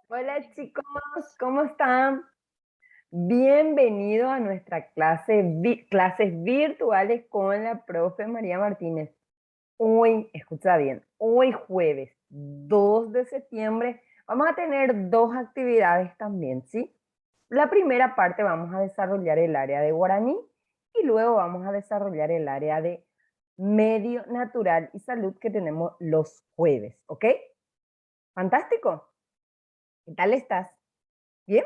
Hola chicos, ¿cómo están? Bienvenidos a nuestra clases virtuales con la profe María Martínez. Hoy, escucha bien, hoy jueves 2 de septiembre vamos a tener dos actividades también, ¿sí? La primera parte vamos a desarrollar el área de guaraní y luego vamos a desarrollar el área de medio natural y salud que tenemos los jueves, ¿ok? Fantástico. ¿Qué tal estás? ¿Bien?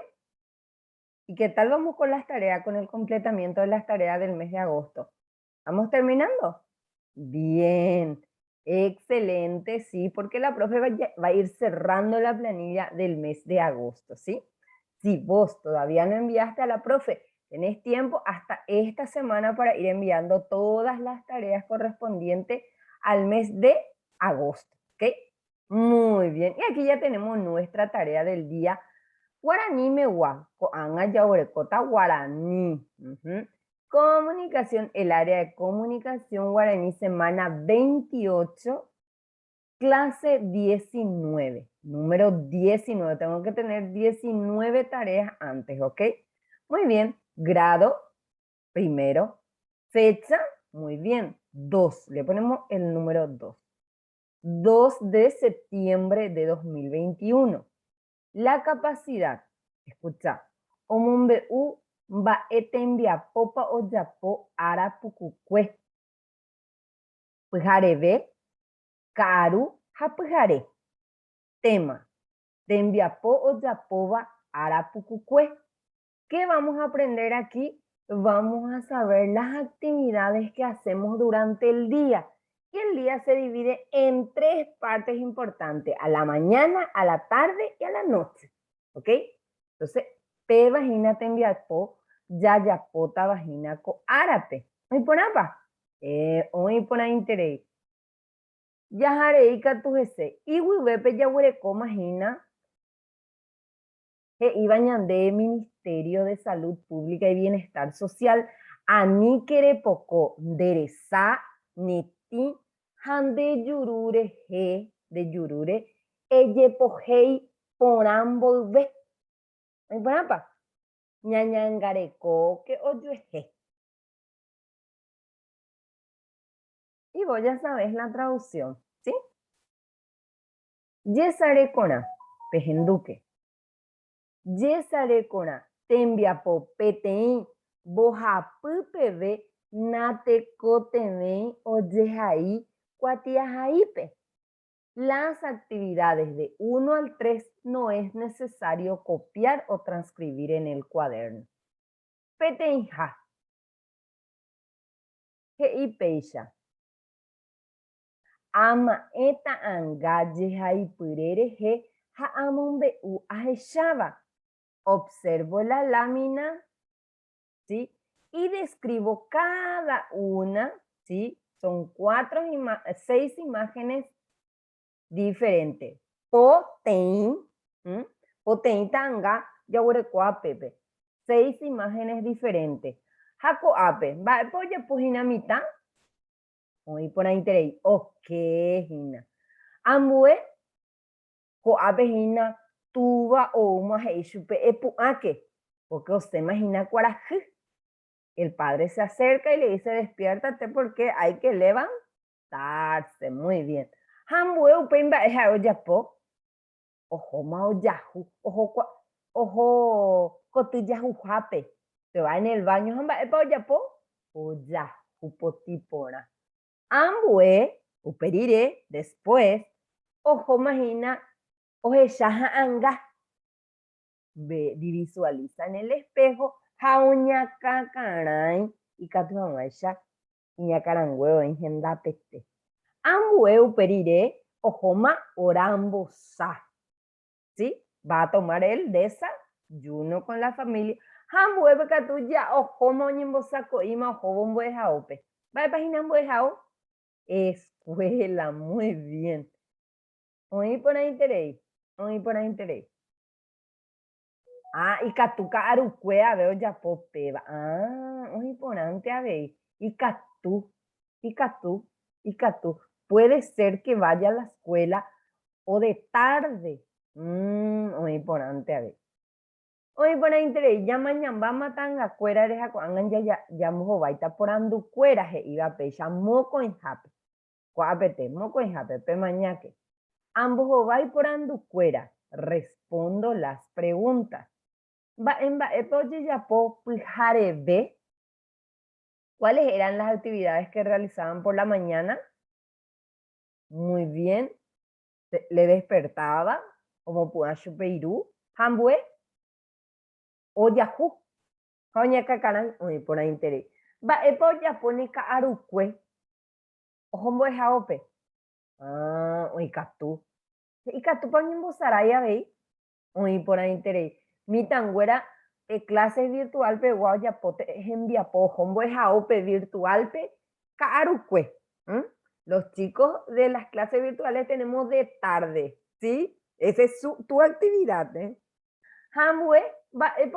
¿Y qué tal vamos con las tareas, con el completamiento de las tareas del mes de agosto? ¿Vamos terminando? Bien, excelente, sí, porque la profe va a ir cerrando la planilla del mes de agosto, ¿sí? Si vos todavía no enviaste a la profe, tenés tiempo hasta esta semana para ir enviando todas las tareas correspondientes al mes de agosto, ¿ok? Muy bien, y aquí ya tenemos nuestra tarea del día Guaraní mewa, koanga yaguarecota guaraní. Comunicación, el área de comunicación guaraní, semana 28, clase 19, número 19. Tengo que tener 19 tareas antes, ¿ok? Muy bien, grado, primero, fecha, muy bien, 2, le ponemos el número 2. 2 de septiembre de 2021. La capacidad, escucha, omumbe u va etembia popa o yapo ara pucucue. Pujarebe, caru, japujare. Tema, tembiapo o yapoba ara pucucue. ¿Qué vamos a aprender aquí? Vamos a saber las actividades que hacemos durante el día. Y el día se divide en tres partes importantes, a la mañana, a la tarde y a la noche. ¿Ok? Entonces, P vagina tembiapo, yayapota vagina co árape. ¿Hoy por apa? Hoy por interés. Yajareika tu jese. Y huivepe yahuereco magina que iban de Ministerio de Salud Pública y Bienestar Social, ani quere poco dereza niti hande yurure he de yurure eye pojei poran ve. ¿Me ponapa? Ñañangareco que oyueje. Y vos ya sabes la traducción, ¿sí? Yesare kona, pejenduque. Yesare kona, tembiapo petein, bohapupeve, natekoteme, oyehai, cuatiahaipe. Las actividades de 1 al 3 no es necesario copiar o transcribir en el cuaderno. Peteinja, heipeisha. Ama eta anga yehai purere he ha amombe u aheshaba. Observo la lámina, ¿sí? Y describo cada una, ¿sí? Son 6 imágenes diferentes. Potein, potein tanga, yaguarecoa pepe. 6 imágenes diferentes. Jaco ape, va, polla pujina mitad. Hoy por ahí tenéis, ok, hina. Ambue, co ape hina, tuba o uma heishupe epu ake. Porque usted imagina cuarajú. El padre se acerca y le dice, despiértate porque hay que levantarse. Muy bien. Hambue upemba eja oyapo. Ojo mao yahu. Ojo cotillahu jape. Te va en el baño. Hamba epa oyapo. Oyahu potipora. Ambue uperire después. Ojo imagina. Oje shaha anga. Visualiza en el espejo. Jauñaca caray. Y catuamaisha. Iñacarangueo en gendapete. Ambueu perire. Ojoma orambo sa. ¿Sí? Va a tomar el desayuno con la familia. Ambueu catuya. Ojoma oñembosaco. Ima ojobombo de jaope. Va a página ambuejao. Escuela, muy bien. Oí por ahí interés. Oí por ahí interés. Ah, y catuca arucuea veo ya popeba. Ah, es importante a ver. Y catú, y catú, y catú. Puede ser que vaya a la escuela o de tarde. Hoy por ante a ver. Hoy por entre ya mañana matanga cuera de jacuangan ya mojo baita por andu cuera je iba pecha moco en jape. Cuapete, moco en jape, pe mañaque. Ambos vai por andu cuera. Respondo las preguntas. Va en va epoche ya po pujare ve. ¿Cuáles eran las actividades que realizaban por la mañana? Muy bien. Le despertaba, como pueda chupeiru. Hambue o yahoo. Hoña cacaran, hoy por ahí interés. Va epocha pone ka arukwe. Ojombo es jaope. Hoy catu. Y catu pa mi saraya ve. Hoy por ahí interés. Mi tanguera clases virtual pe guau ya pote envia po hombo es jaope virtual pe ka arukwe. Los chicos de las clases virtuales tenemos de tarde, ¿sí? Esa es tu actividad, ¿eh? Hamwe, va, ya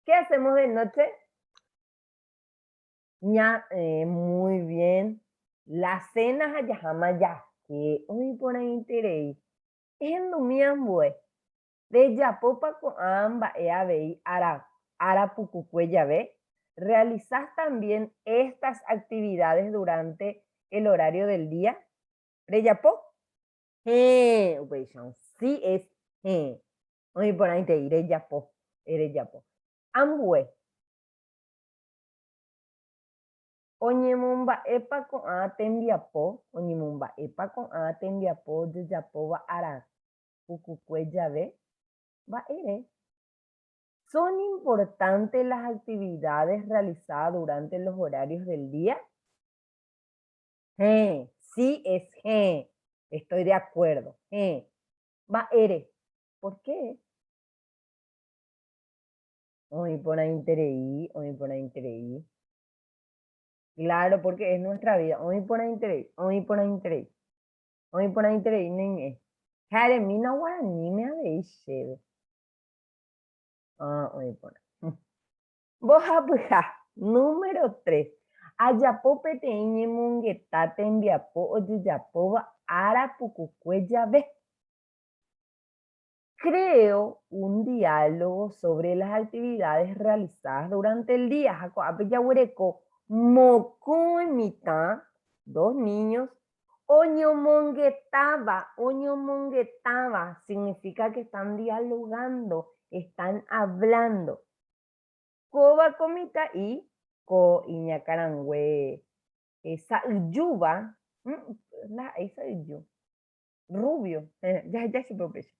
¿qué hacemos de noche? Ya, muy bien. Las cenas allá jamás ya, que hoy por ahí interés. En domingo, de Yapopa con amba eabei ara pucucuella ve. ¿Realizas también estas actividades durante el horario del día? ¿Reyapo? Sí es. Hoy por ahí te iré yapo. Eres yapo. Ambue. Oñemumba epa con a tembiapo. Oñemumba epa con a tembiapo de yapo va ara. Pucucuella ve. Va ere. ¿Son importantes las actividades realizadas durante los horarios del día? Sí es. Estoy de acuerdo. Va ere. ¿Por qué? Hoy por ahí interés, hoy por ahí interés. Claro, porque es nuestra vida. Hoy por ahí interés, hoy por ahí interés. Hoy por ahí interés, nene. Jare, mina guaraní me habéis chévere. Hoy por ahí. Boja buja. Número 3. Ayapo peteñe munguetate enviapo oyeyapoba ara pucucuella ve. Creo un diálogo sobre las actividades realizadas durante el día. Jaco apeyahuereco moco en mitad, 2 niños. Oñomonguetaba significa que están dialogando, están hablando. Coba comita y co iñacarangüe. Esa yuba, esa yu, rubio, ya se puede.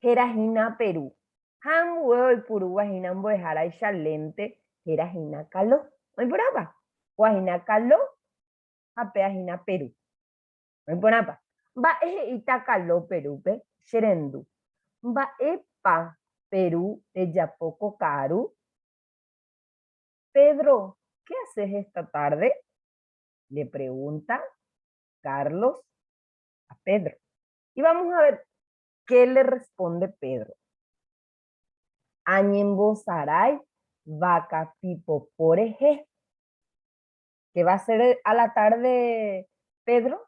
Jerajina Perú. Han huevo y puru guajina mbuejara y chalente, jerajina caló. ¿No por apa? Guajina caló, apeajina Perú. ¿No por apa? Va ita caló Perú, pe, xerendu. Va epa Perú, ella poco caro. Pedro, ¿qué haces esta tarde? Le pregunta Carlos a Pedro. Y vamos a ver qué le responde Pedro. Añembozaray, vaca pipo poreje. ¿Qué va a hacer a la tarde, Pedro?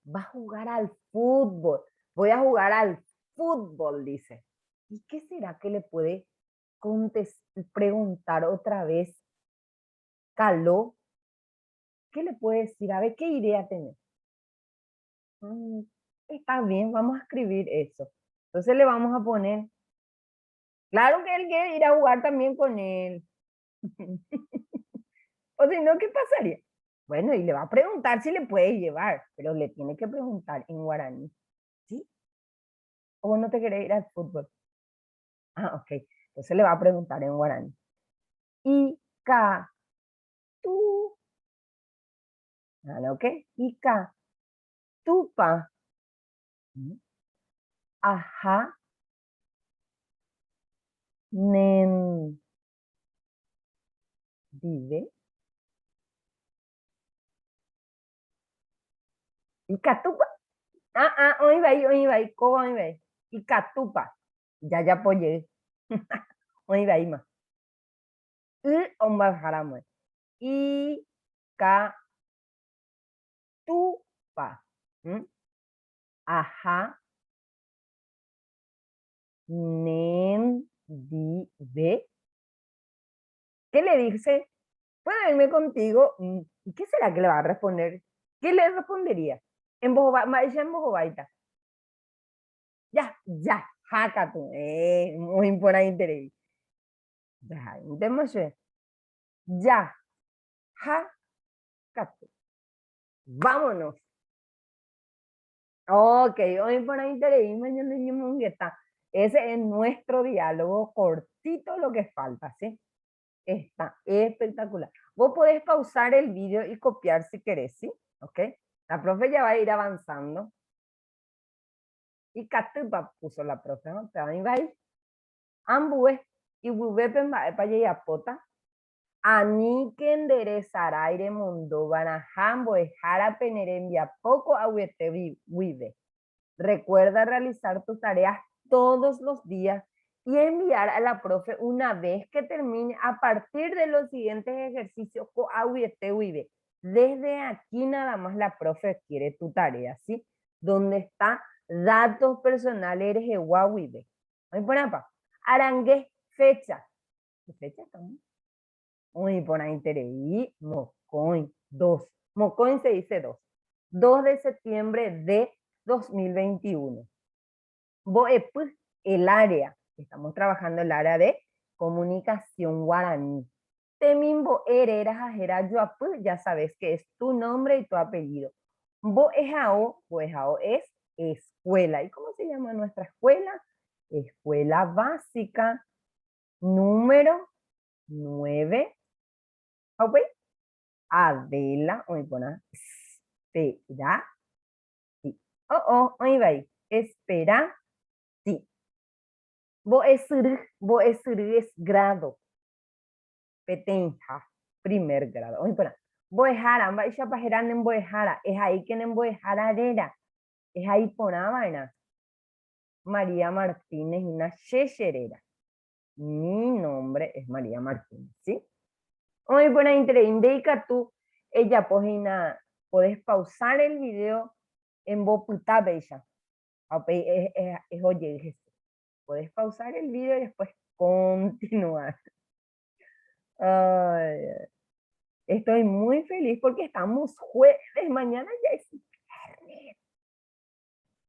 Va a jugar al fútbol. Voy a jugar al fútbol, dice. ¿Y qué será que le puede preguntar otra vez Caló? ¿Qué le puede decir? A ver, ¿qué idea tiene? Está bien, vamos a escribir eso. Entonces le vamos a poner, claro que él quiere ir a jugar también con él. O si no, ¿qué pasaría? Bueno, y le va a preguntar si le puede llevar, pero le tiene que preguntar en guaraní. ¿Sí? ¿O no te querés ir al fútbol? Ok. Entonces le va a preguntar en guaraní. Ika, tú. ¿Ok? Ika, tupa. Ajá, nen, vive. Ika, tupa. Hoy va ahí, ¿cómo hoy va ahí? Ika, tupa. Ya apoyé. Hoy va ahí más. Omba jaramo. Ika, tupa. Ajá, ¿Ve? ¿Qué le dice? ¿Puedo irme contigo? ¿Y qué será que le va a responder? ¿Qué le respondería? En voz ya en voz baita. Ya, ya, jaca tú. Muy importante. Ya, entonces, ya, jaca tú. Vámonos. Ok, hoy por ahí te mañana está. Ese es nuestro diálogo cortito lo que falta, ¿sí? Está espectacular. Vos podés pausar el vídeo y copiar si querés, ¿sí? ¿Ok? La profe ya va a ir avanzando. Y Catupa puso la profe, ¿no? Te va a ir. Ambue y Bubepen va para allá pota. Ani que enderezará aire mundo, Banajambo, Jara Penerembia, poco aguete vive. Recuerda realizar tus tareas todos los días y enviar a la profe una vez que termine a partir de los siguientes ejercicios. Desde aquí nada más la profe quiere tu tarea, ¿sí? Donde está datos personales eres Huawei. Muy buena, Arangue, fecha. ¿Qué fecha estamos? Muy buena interés. Mocoin, 2. Mocoin se dice 2. 2 de septiembre de 2021. Pues, el área, estamos trabajando el área de comunicación guaraní. Temimbo ereras ajera ya sabes que es tu nombre y tu apellido. Boejao es escuela. ¿Y cómo se llama nuestra escuela? Escuela básica número 9. Ok. Adela, hoy pone espera. Sí. Hoy va. Espera. Sí. Boesuru es grado. Petenja, primer grado. Oye, espera. Boejara, vaya pajerán en Boejara. Es ahí que en Boejara era. Es ahí por Habana. María Martínez, una checherera. Mi nombre es María Martínez, ¿sí? Oye, buena indica tú, ella pogina, puedes pausar el video en voz puta bella. Es oye, puedes pausar el video y después continuar. Ay, estoy muy feliz porque estamos jueves, mañana ya es viernes.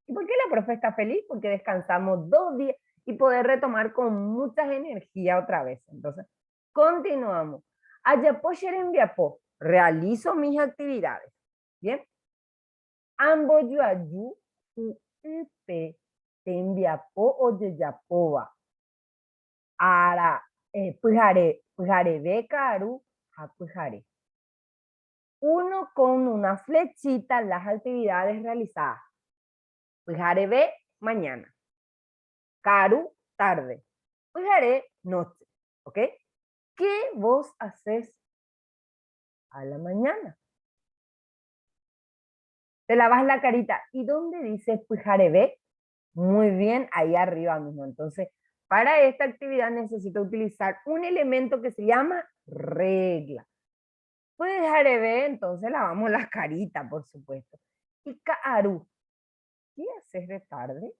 ¿Y por qué la profe está feliz? Porque descansamos 2 días y poder retomar con muchas energías otra vez. Entonces, continuamos. Ayapo Sherembiapo, realizo mis actividades. Bien. Ambo yuayu upe tembiapo o yeyapoa. Ara, pujare bekaru, a pujare. Uno con una flechita las actividades realizadas. Pujare ve mañana. Caru, tarde. Pujare, noche. ¿Ok? ¿Qué vos haces a la mañana? Te lavas la carita. ¿Y dónde dice pujare ve? Muy bien, ahí arriba mismo. Entonces, para esta actividad necesito utilizar un elemento que se llama regla. Pues jarebe, entonces lavamos las caritas, por supuesto. Y Kaaru, ¿qué haces de tarde?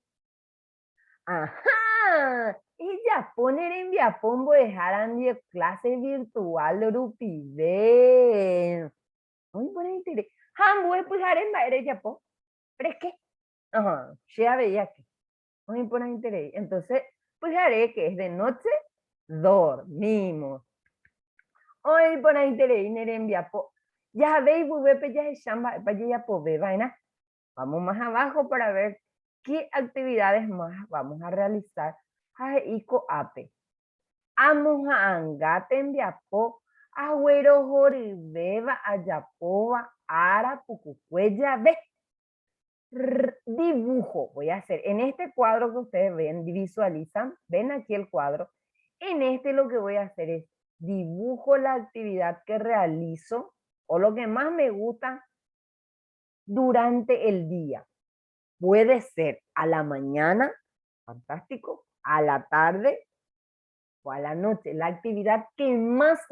Ajá, ella poner en Viapombo dejar Andy clase virtual Rupide. Muy buena interés. Hambo pues en baile Japón. ¿Pero es qué? Ajá, ya veía que. Muy buena interés. Entonces, pues haré que es de noche, dormimos. Hoy por ahí te envía ya veis, pues ya es chamba, para ya pues vaina. Vamos más abajo para ver qué actividades más vamos a realizar. Ico ape. Amos a angate enviapo, agüero joribeba, ayapoba, ara, pucucuella, ve. Dibujo, voy a hacer, en este cuadro que ustedes ven, visualizan, ven aquí el cuadro, en este lo que voy a hacer es dibujo la actividad que realizo o lo que más me gusta durante el día. Puede ser a la mañana, fantástico, a la tarde o a la noche, la actividad que más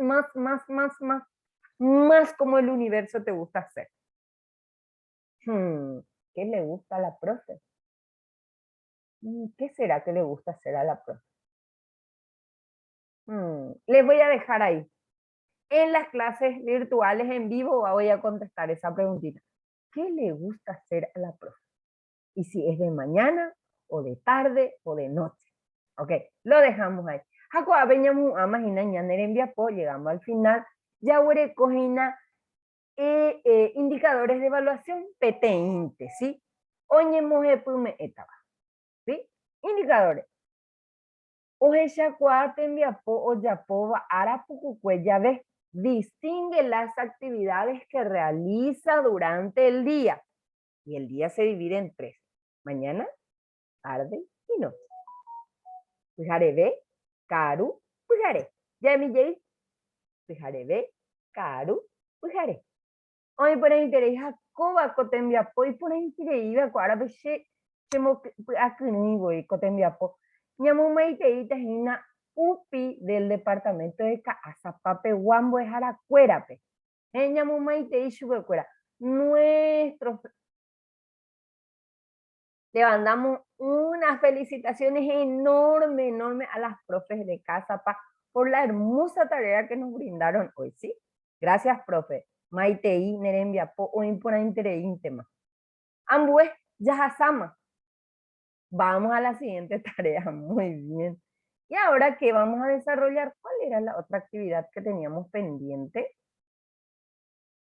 como el universo te gusta hacer. ¿Qué le gusta a la profe? ¿Qué será que le gusta hacer a la profe? Les voy a dejar ahí. En las clases virtuales en vivo voy a contestar esa preguntita. ¿Qué le gusta hacer a la profe? Y si es de mañana, o de tarde, o de noche. Ok, lo dejamos ahí. Jacoa veñamu amagina ñanerembia po, llegamos al final. Ya huere cojina indicadores de evaluación PT20, ¿sí? Oñe moje pume etaba, ¿sí? Indicadores. Oje shakua tembia po o yapo va ara pucucue ya ves. Distingue las actividades que realiza durante el día. Y el día se divide en 3. Mañana, tarde y noche. Fijare ve, caru, fijare. Ya mi jay, fijare ve, caru, fijare. Hoy por ahí te deja coba cotembia po y por ahí te iba cuara beche chemo acuni voy cotembia po. Ñamu mai te ita hina upi del departamento de Caazapape Huambo es Aracuérape. Ñamu mai te ishuwe cuera. Nuestros le mandamos unas felicitaciones enormes, enormes a las profes de Casapa por la hermosa tarea que nos brindaron hoy, ¿sí? Gracias, profe. Maitei, Nerembia, po, o impona intereíntema. Ambue, Yahasama. Vamos a la siguiente tarea, muy bien. Y ahora, ¿qué vamos a desarrollar? ¿Cuál era la otra actividad que teníamos pendiente?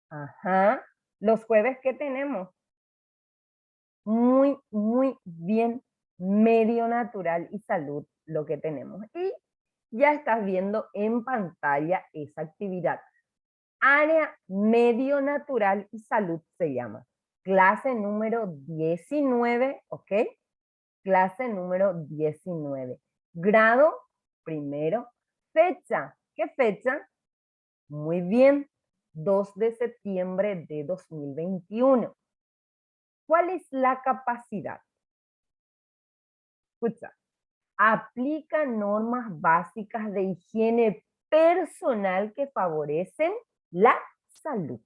Ajá, los jueves que tenemos. Muy, muy bien, medio natural y salud lo que tenemos. Y ya estás viendo en pantalla esa actividad. Área medio natural y salud se llama. Clase número 19, ¿ok? Clase número 19. Grado primero. Fecha. ¿Qué fecha? Muy bien. 2 de septiembre de 2021. ¿Cuál es la capacidad? Escucha, aplica normas básicas de higiene personal que favorecen la salud.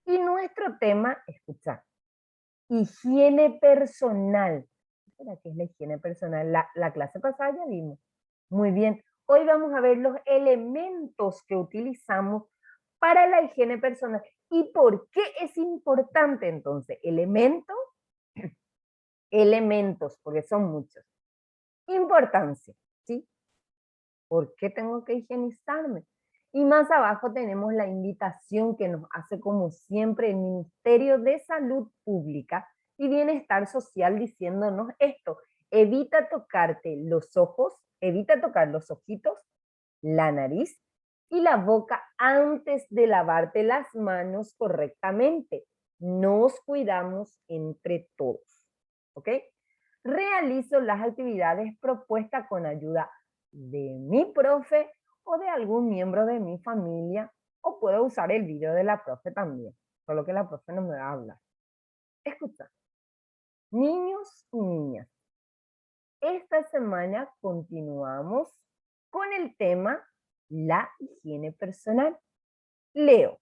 Y nuestro tema, escucha, higiene personal. ¿Qué es la higiene personal? La clase pasada ya vimos. Muy bien. Hoy vamos a ver los elementos que utilizamos para la higiene personal. ¿Y por qué es importante entonces? Elementos, porque son muchos. Importancia, ¿sí? ¿Por qué tengo que higienizarme? Y más abajo tenemos la invitación que nos hace como siempre el Ministerio de Salud Pública y Bienestar Social diciéndonos esto: evita tocarte los ojos, evita tocar los ojitos, la nariz y la boca antes de lavarte las manos correctamente. Nos cuidamos entre todos, ¿ok? Realizo las actividades propuestas con ayuda de mi profe o de algún miembro de mi familia, o puedo usar el video de la profe también, solo que la profe no me va a hablar. Escucha, niños y niñas, esta semana continuamos con el tema la higiene personal. Leo.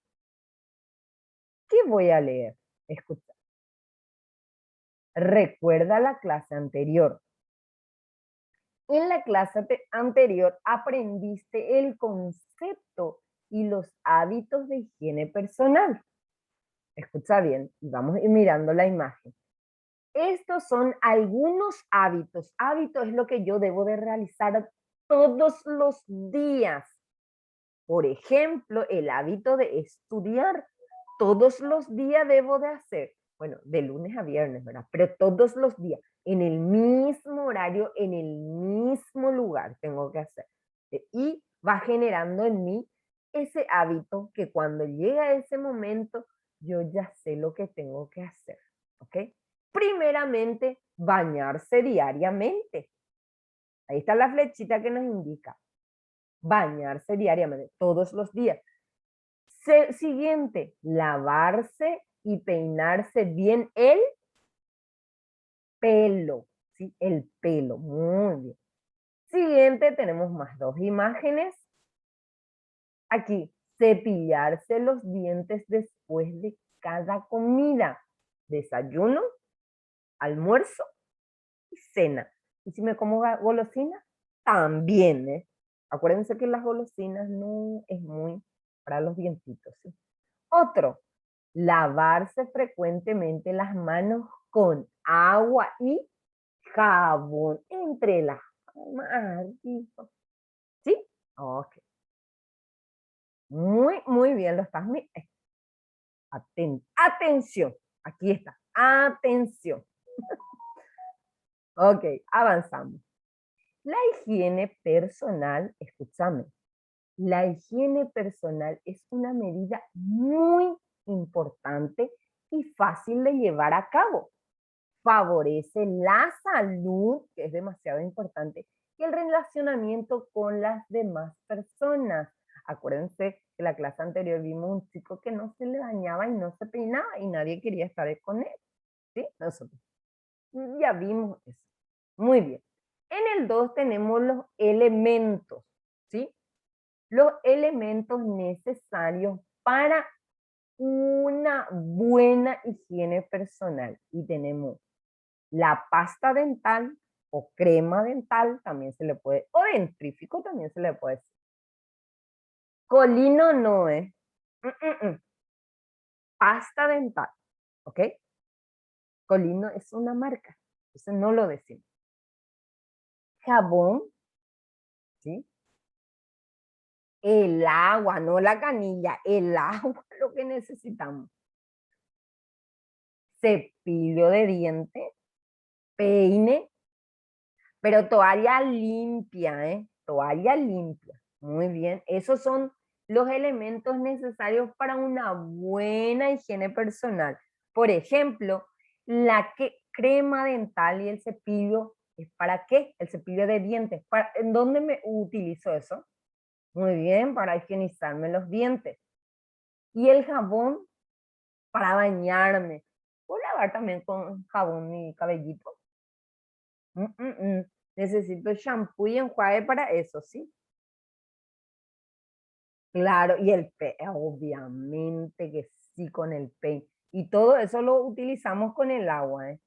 ¿Qué voy a leer? Escucha. Recuerda la clase anterior. En la clase anterior aprendiste el concepto y los hábitos de higiene personal. Escucha bien, y vamos a ir mirando la imagen. Estos son algunos hábitos. Hábito es lo que yo debo de realizar todos los días. Por ejemplo, el hábito de estudiar. Todos los días debo de hacer. Bueno, de lunes a viernes, ¿verdad? Pero todos los días, en el mismo horario, en el mismo lugar tengo que hacer. Y va generando en mí ese hábito que cuando llega ese momento, yo ya sé lo que tengo que hacer. ¿Ok? Primeramente, bañarse diariamente. Ahí está la flechita que nos indica. Bañarse diariamente, todos los días. Siguiente, lavarse y peinarse bien el pelo, ¿sí? El pelo, muy bien. Siguiente, tenemos más dos imágenes. Aquí, cepillarse los dientes después de cada comida. Desayuno, almuerzo y cena. Y si me como golosina, también, ¿eh? Acuérdense que las golosinas no es muy para los dientitos, ¿sí? Otro, lavarse frecuentemente las manos con agua y jabón entre las manos. ¿Sí? Ok. Muy bien, lo estás. Atención. Aquí está. Atención. Ok, avanzamos. La higiene personal, escúchame, la higiene personal es una medida muy importante y fácil de llevar a cabo. Favorece la salud, que es demasiado importante, y el relacionamiento con las demás personas. Acuérdense que la clase anterior vimos un chico que no se le bañaba y no se peinaba y nadie quería estar con él. ¿Sí? Nosotros ya vimos eso. Muy bien. En el 2 tenemos los elementos, ¿sí? Los elementos necesarios para una buena higiene personal. Y tenemos la pasta dental o crema dental, también se le puede, o dentrífico también se le puede decir. Colino no es. Pasta dental, ¿ok? Colino es una marca, entonces no lo decimos. Jabón, ¿sí? El agua, no la canilla, el agua, lo que necesitamos. Cepillo de dientes, peine, pero toalla limpia, ¿eh? Toalla limpia. Muy bien. Esos son los elementos necesarios para una buena higiene personal. Por ejemplo, la crema dental y el cepillo, ¿es para qué? El cepillo de dientes. ¿En dónde me utilizo eso? Muy bien, para higienizarme los dientes. Y el jabón para bañarme. ¿Puedo lavar también con jabón mi cabellito? Mm, mm, mm. Necesito shampoo y enjuague para eso, ¿sí? Claro, y el peine, obviamente que sí, con el peine. Y todo eso lo utilizamos con el agua, ¿eh?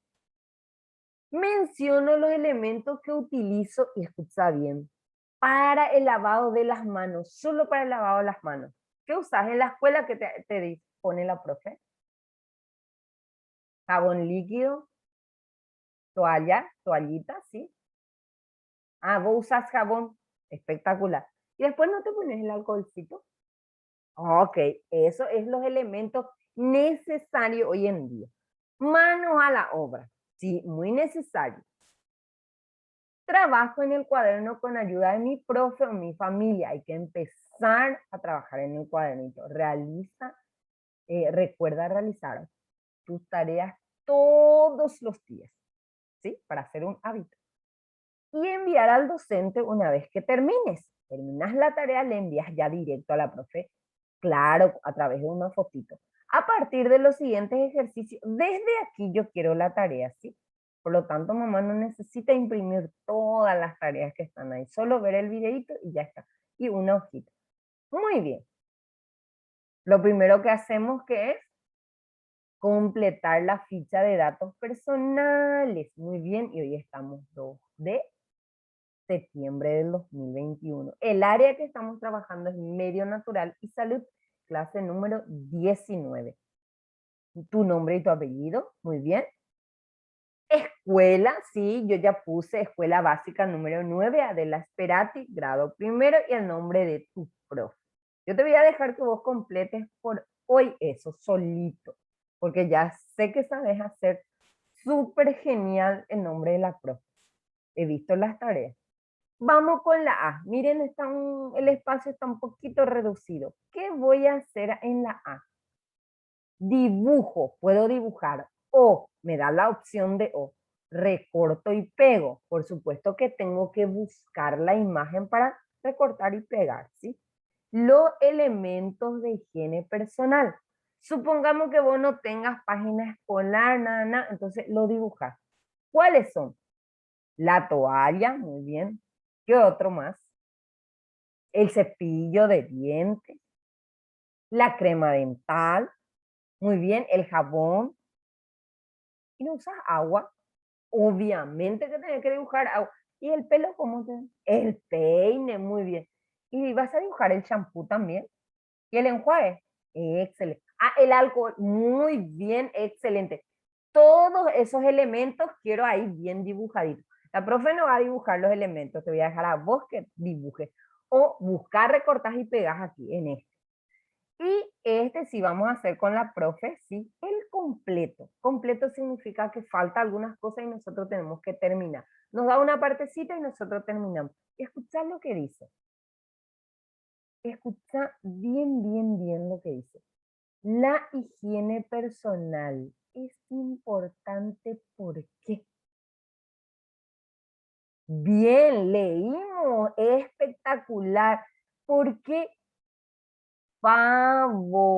Menciono los elementos que utilizo, y escucha bien, para el lavado de las manos, solo para el lavado de las manos. ¿Qué usas en la escuela que te dispone la profe? Jabón líquido, toalla, toallita, ¿sí? Ah, vos usas jabón, espectacular. Y después no te pones el alcoholcito. Ok, eso es los elementos necesarios hoy en día. Manos a la obra, sí, muy necesario. Trabajo en el cuaderno con ayuda de mi profe o mi familia. Hay que empezar a trabajar en el cuadernito. Recuerda realizar tus tareas todos los días, ¿sí? Para hacer un hábito. Y enviar al docente una vez que termines. Terminas la tarea, le envías ya directo a la profe, claro, a través de una fotito. A partir de los siguientes ejercicios, desde aquí yo quiero la tarea, ¿sí? Por lo tanto, mamá no necesita imprimir todas las tareas que están ahí, solo ver el videito y ya está. Y una hojita. Muy bien. Lo primero que hacemos que es completar la ficha de datos personales. Muy bien, y hoy estamos 2 de septiembre del 2021. El área que estamos trabajando es medio natural y salud, clase número 19. Tu nombre y tu apellido, muy bien. Escuela, sí, yo ya puse escuela básica número 9, Adela Esperati, grado primero y el nombre de tu profe. Yo te voy a dejar que vos completes por hoy eso solito, porque ya sé que sabes hacer súper genial el nombre de la profe. He visto las tareas. Vamos con la A. Miren, el espacio está un poquito reducido. ¿Qué voy a hacer en la A? Dibujo, puedo dibujar. O, me da la opción de O. Recorto y pego. Por supuesto que tengo que buscar la imagen para recortar y pegar, ¿sí? Los elementos de higiene personal. Supongamos que vos no tengas página escolar, nada, entonces lo dibujas. ¿Cuáles son? La toalla, muy bien. ¿Qué otro más? El cepillo de dientes, la crema dental, muy bien, el jabón, y no usas agua, Obviamente que tenés que dibujar agua. ¿Y el pelo cómo se? El peine, muy bien. ¿Y vas a dibujar el champú también? ¿Y el enjuague? Excelente. Ah, el alcohol, muy bien, excelente. Todos esos elementos quiero ahí bien dibujaditos. La profe no va a dibujar los elementos, te voy a dejar a vos que dibujes. O buscar, recortas y pegas aquí en este. Y este sí vamos a hacer con la profe, sí, el completo. Completo significa que falta algunas cosas y nosotros tenemos que terminar. Nos da una partecita y nosotros terminamos. Escuchad lo que dice. Escucha bien, bien, bien lo que dice. La higiene personal es importante. ¿Por qué? Bien, leímos, espectacular, porque favorece,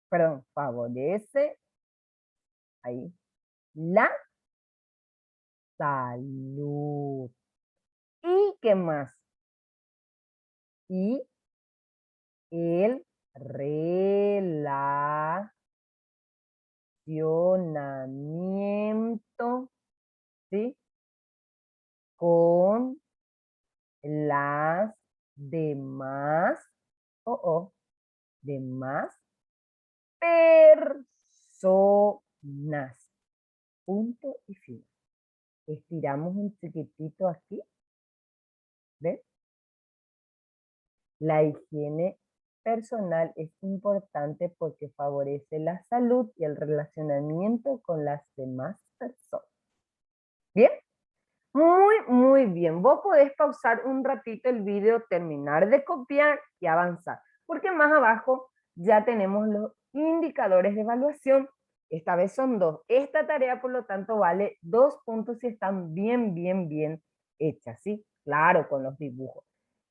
perdón, favorece ahí la salud. ¿Y qué más? Y el relacionamiento, ¿sí? Con las demás, demás personas. Punto y fin. Estiramos un chiquitito aquí, ¿ves? La higiene personal es importante porque favorece la salud y el relacionamiento con las demás personas. ¿Bien? Muy, muy bien. Vos podés pausar un ratito el video, terminar de copiar y avanzar, porque más abajo ya tenemos los indicadores de evaluación. Esta vez son 2. Esta tarea, por lo tanto, vale 2 puntos si están bien, bien, bien hechas, ¿sí? Claro, con los dibujos.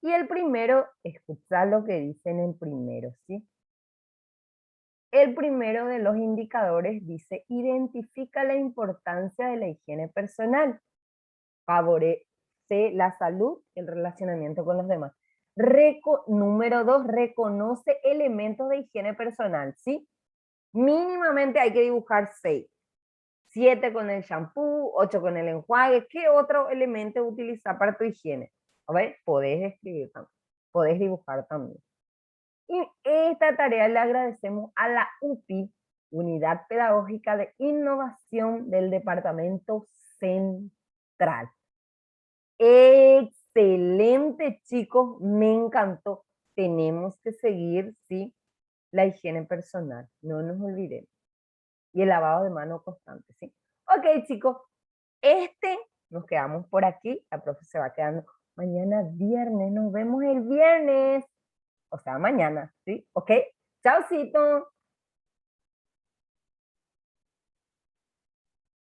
Y el primero, escuchar lo que dicen en primero, ¿sí? El primero de los indicadores dice, identifica la importancia de la higiene personal. Favorece la salud y el relacionamiento con los demás. Número 2, reconoce elementos de higiene personal, ¿sí? Mínimamente hay que dibujar 6. 7 con el shampoo, 8 con el enjuague. ¿Qué otro elemento utilizar para tu higiene? A ver, podés escribir también, podés dibujar también. Y esta tarea le agradecemos a la UPI, Unidad Pedagógica de Innovación del Departamento Central. Excelente, chicos, me encantó. Tenemos que seguir, sí, la higiene personal, no nos olvidemos. Y el lavado de mano constante, ¿sí? Ok, chicos, nos quedamos por aquí. La profe se va quedando mañana viernes. Nos vemos el viernes. O sea, mañana, ¿sí? Ok, chaucito.